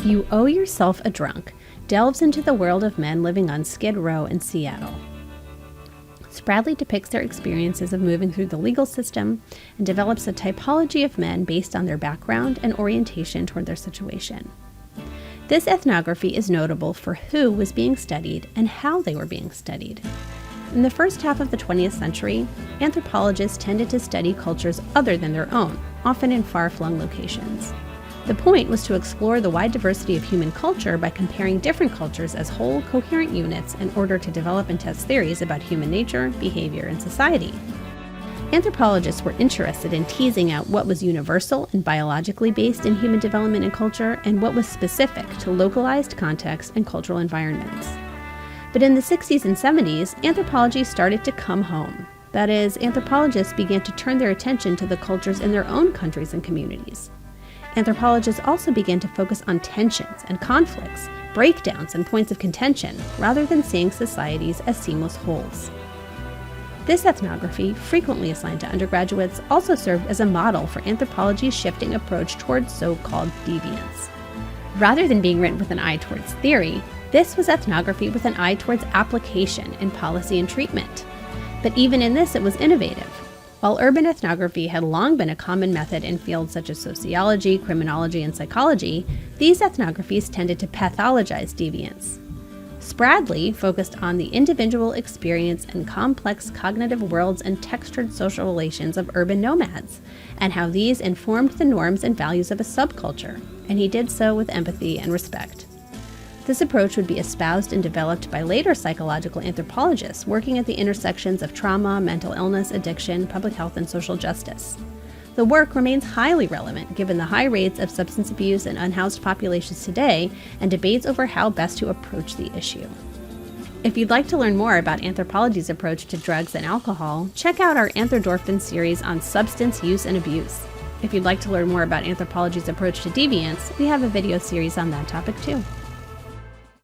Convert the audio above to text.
You Owe Yourself a Drunk delves into the world of men living on Skid Row in Seattle. Spradley depicts their experiences of moving through the legal system and develops a typology of men based on their background and orientation toward their situation. This ethnography is notable for who was being studied and how they were being studied. In the first half of the 20th century, anthropologists tended to study cultures other than their own, often in far-flung locations. The point was to explore the wide diversity of human culture by comparing different cultures as whole, coherent units in order to develop and test theories about human nature, behavior, and society. Anthropologists were interested in teasing out what was universal and biologically based in human development and culture, and what was specific to localized contexts and cultural environments. But in the 60s and 70s, anthropology started to come home. That is, anthropologists began to turn their attention to the cultures in their own countries and communities. Anthropologists also began to focus on tensions and conflicts, breakdowns and points of contention, rather than seeing societies as seamless wholes. This ethnography, frequently assigned to undergraduates, also served as a model for anthropology's shifting approach towards so-called deviance. Rather than being written with an eye towards theory, this was ethnography with an eye towards application in policy and treatment. But even in this, it was innovative. While urban ethnography had long been a common method in fields such as sociology, criminology, and psychology, these ethnographies tended to pathologize deviance. Spradley focused on the individual experience and complex cognitive worlds and textured social relations of urban nomads, and how these informed the norms and values of a subculture, and he did so with empathy and respect. This approach would be espoused and developed by later psychological anthropologists working at the intersections of trauma, mental illness, addiction, public health, and social justice. The work remains highly relevant given the high rates of substance abuse in unhoused populations today and debates over how best to approach the issue. If you'd like to learn more about anthropology's approach to drugs and alcohol, check out our Anthrodorphins series on substance use and abuse. If you'd like to learn more about anthropology's approach to deviance, we have a video series on that topic too.